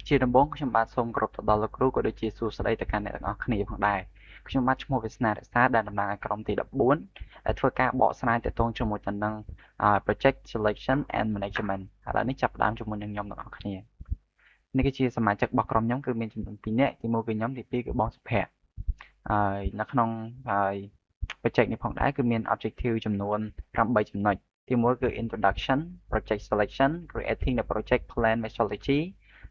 ជាដំបូងខ្ញុំបាទសូមគោរពទៅដល់លោកគ្រូក៏ដូចជាសួស្តីទៅកាន់អ្នកទាំងអស់គ្នាផងដែរខ្ញុំបាទឈ្មោះវាសនារក្សាដែលតំណាងឲ្យក្រុមទី14ដែលធ្វើការបកស្រាយទាក់ទងជាមួយទៅនឹង project selection and management ឥឡូវនេះចាប់ផ្ដើមជាមួយនឹងខ្ញុំទាំងអស់គ្នានេះគឺជាសមាជិករបស់ក្រុមខ្ញុំគឺមានចំនួន2នាក់ទី1គឺខ្ញុំទី2គឺបងសុភ័ក្រហើយនៅក្នុងproject នេះផងដែរគឺមាន objective ចំនួន8ចំណុចទី1គឺ introduction project selection creating the project plan methodology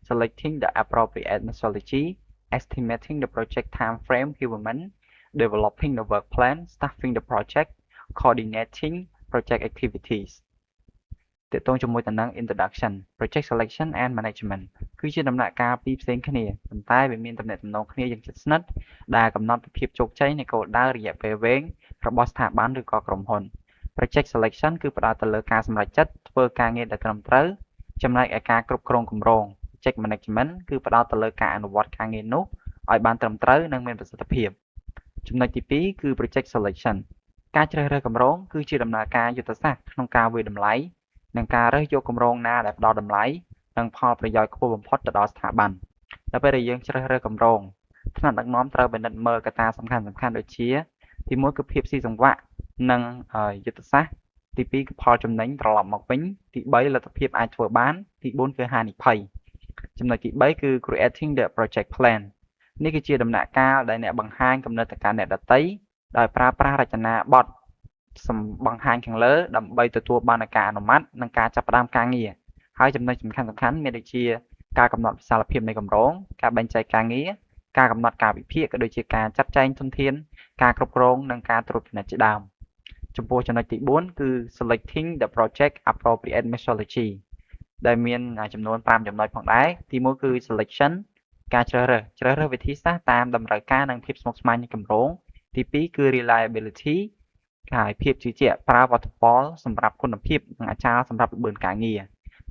selecting the appropriate methodology, estimating the project time frame requirement, developing the work plan, staffing the project, coordinating project activities. ទាក់ទងជាមួយទៅនឹង introduction project selection and management គឺជាដំណាក់កាលពីរផ្សេងគ្នាប៉ុន្តែវាមានទំនាក់ទំនងគ្នាយ៉ាងជិតស្និទ្ធដែលកំណត់ពីភាពជោគជ័យនៃគោលដៅរយៈពេលវែងរបស់ស្ថាប័នឬក៏ក្រុមហ៊ុន project selection គឺផ្ដោតទៅលើការសម្រេចចិត្តធ្វើការងារដែលត្រឹមត្រូវចំណែកឯការគ្រប់គ្រងគម្រោង project management គឺផ្ដោតទៅលើការអនុវត្តការងារនោះឲ្យបានត្រឹមត្រូវនិងមានប្រសិទ្ធភាពចំណុចទី2គឺ project selection ការជ្រើសរើសគម្រោងគឺជាដំណើរការយុទ្ធសាស្ត្រក្នុងការវាយតម្លៃនិងការរើសយកគម្រោងណាដែលផ្ដល់តម្លៃនិងផលប្រយោជន៍ខ្ពស់បំផុតទៅដល់ស្ថាប័នដល់ពេលដែលយើងជ្រើសរើសគម្រោងថ្នាក់ដឹកនាំត្រូវពិនិត្យមើលកត្តាសំខាន់ៗដូចជាទី1គឺភាពស៊ីសង្វាក់និងយុទ្ធសាស្ត្រទី2គឺផលចំណេញត្រឡប់មកវិញទី3លទ្ធភាពអាចធ្វើបានទី4គឺហានិភ័យចំណុចទី3គឺ creating the project plan នេះគឺជាដំណាក់កាលដែលអ្នកបង្ហាញគំនិតទៅកាន់អ្នកដទៃដោយប្រើប្រាស់រចនាបថបង្ហាញខាងលើដើម្បីទទួលបានការអនុម័តនិងការចាប់ផ្ដើមការងារហើយចំណុចសំខាន់ៗមានដូចជាការកំណត់វិសាលភាពនៃគម្រោងការបែងចែកការងារការកំណត់កាលវិភាគក៏ដូចជាការចាត់ចែងធនធានការគ្រប់គ្រងនិងការត្រួតពិនិត្យជាដើមចំពោះចំណុចទី4គឺ selecting the project appropriate methodology ដែលមានចំនួន5ចំណុចផងដែរទី1គឺ selection ការជ្រើសរើសវិធីសាស្ត្រតាមតម្រូវការនិងភាពស្មុគស្មាញនៃគម្រោងទី2គឺ reliability ហើយភាពជឿជាក់ប្រើវត្ថុពលសម្រាប់គុណភាពនិងអាចារ្យសម្រាប់ល្បឿនការងារ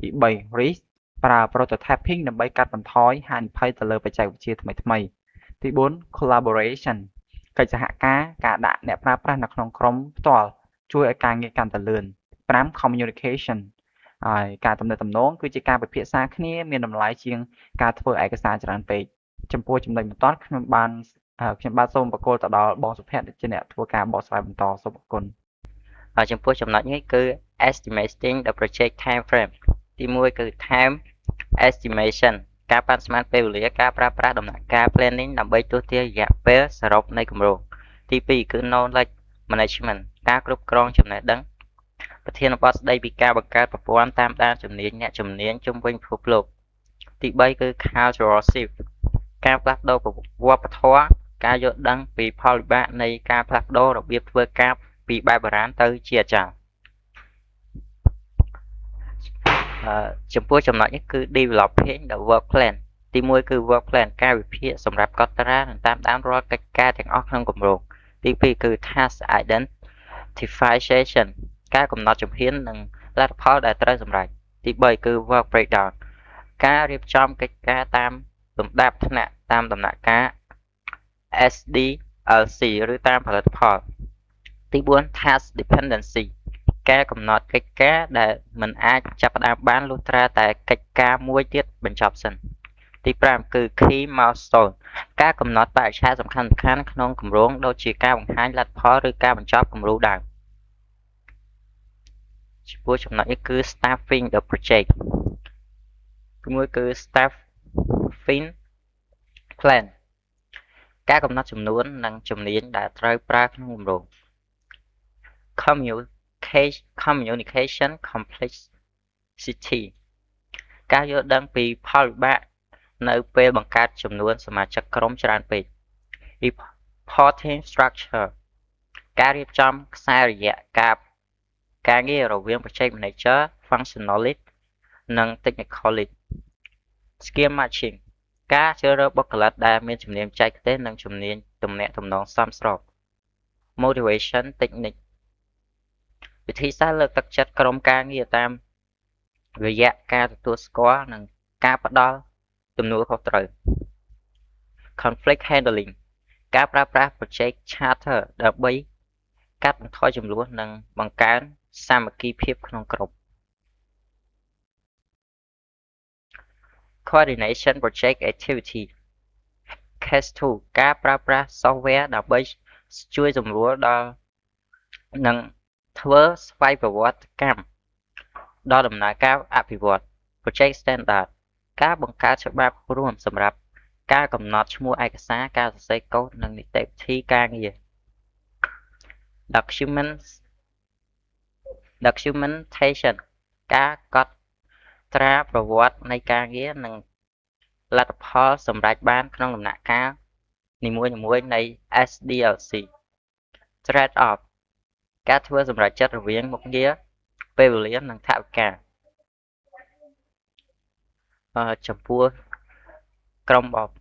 ទី3 risk ប្រើ prototyping ដើម្បីកាត់បន្ថយហានិភ័យទៅលើបច្ចេកវិទ្យាថ្មីទី4 collaboration កិច្ចសហការដាក់អ្នកប្រើប្រាស់នៅក្នុងក្រុមផ្ទាល់ជួយឲ្យការងារកាន់តែលឿន5 communication ហើយការទំនាក់ទំនងគឺជាការពិភាក្សាគ្នាមានតម្លៃជាងការធ្វើឯកសារច្រើនពេកចំពោះចំណុចបន្ទាត់ខ្ញុំបាទសូមបកគោលទៅដល់បងសុភ័ក្រជាអ្នកធ្វើការបកស្រាយបន្តសូមអរគុណចំពោះចំណុចនេះគឺ estimating the project time frame ទី1គឺ time estimation ការប៉ាន់ស្មានពេលវេលាការប្រើប្រាស់ដំណាក់កាល planning ដើម្បីទស្សន៍ទាយរយៈពេលសរុបនៃគម្រោងទី2គឺ knowledge management ការគ្រប់គ្រងចំណេះដឹងប្រធានបទស្ដីពីការបង្កើតប្រព័ន្ធតាមដានជំនាញអ្នកជំនាញជុំវិញពិភពលោកទី3គឺ cultural shift ការផ្លាស់ប្ដូរវប្បធម៌ការយល់ដឹងពីផលវិបាកនៃការផ្លាស់ប្ដូររបៀបធ្វើការពីបែបបុរាណទៅជាអាចារ្យចំពោះចំណុចនេះគឺ developing the work plan ទី1គឺ work plan ការវិភាគសម្រាប់កត់ត្រានិងតាមដានរាល់កិច្ចការទាំងអស់ក្នុងគម្រោងទី2គឺ task identification ការកំណត់ជំហាននិងលទ្ធផលដែលត្រូវសម្រេចទី3គឺ work breakdown ការរៀបចំកិច្ចការតាមលំដាប់ថ្នាក់តាមដំណាក់កាល SDLC ឬតាមផលិតផលទី4 task dependency ការកំណត់កិច្ចការដែលមិនអាចចាប់ផ្ដើមបានលុះត្រាតែកិច្ចការមួយទៀតបញ្ចប់សិនទី5គឺ key milestone ការកំណត់បរិច្ឆេទសំខាន់ៗក្នុងគម្រោងដូចជាការបង្ហាញលទ្ធផលឬការបញ្ចប់គំរូដើមចំពោះចំណុចនេះគឺ staffing the project ទី1គឺ staffing plan ការកំណត់ចំនួននិងជំនាញដែលត្រូវប្រើក្នុងគម្រោង communication complexity ការយល់ដឹងពីផលវិបាកនៅពេលបង្កើតចំនួនសមាជិកក្រុមច្រើនពេក reporting structure ការរៀបចំខ្សែរយៈការងាររវាង project manager functional lead និង technical lead skill matching ការជ្រើសរើសបុគ្គលិកដែលមានជំនាញបច្ចេកទេសនិងជំនាញទំនាក់ទំនងសមស្រប motivation technique វិធីសាស្ត្រលើកទឹកចិត្តក្រុមការងារតាមរយៈការទទួលស្គាល់និងការផ្ដល់ទំនួលខុសត្រូវ conflict handling ការប្រើប្រាស់ project charter ដើម្បីកាត់បន្ថយជម្លោះនិងបង្កើនសាមគ្គីភាពក្នុងក្រុម coordination project activity case 2 ការប្រើប្រាស់ software ដើម្បីជួយសម្រួលដល់និងធ្វើស្វ័យប្រវត្តិកម្មដល់ដំណើរការអភិវឌ្ឍ project standard ការបង្កើតច្បាប់រួមសម្រាប់ការកំណត់ឈ្មោះឯកសារការសរសេរកូដនិងនីតិវិធីការងារ documentation ការកត់ត្រាប្រវត្តិនៃការងារនិងលទ្ធផលសម្រេចបានក្នុងដំណាក់កាលនីមួយៗនៃ SDLC trade off ការធ្វើសម្រេចចិត្តរវាងមុខងារពេលវេលានិងថវិកាចំពោះក្រុមរបស់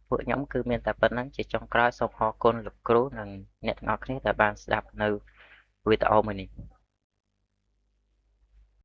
ពួកខ្ញុំគឺមានតែប៉ុណ្្នឹងជាចុងក្រោយសូមអរគុណលោកគ្រូនិងអ្នកទាំងអស់គ្នាដែលបានស្ដាប់នៅវីដេអូមួយនេះ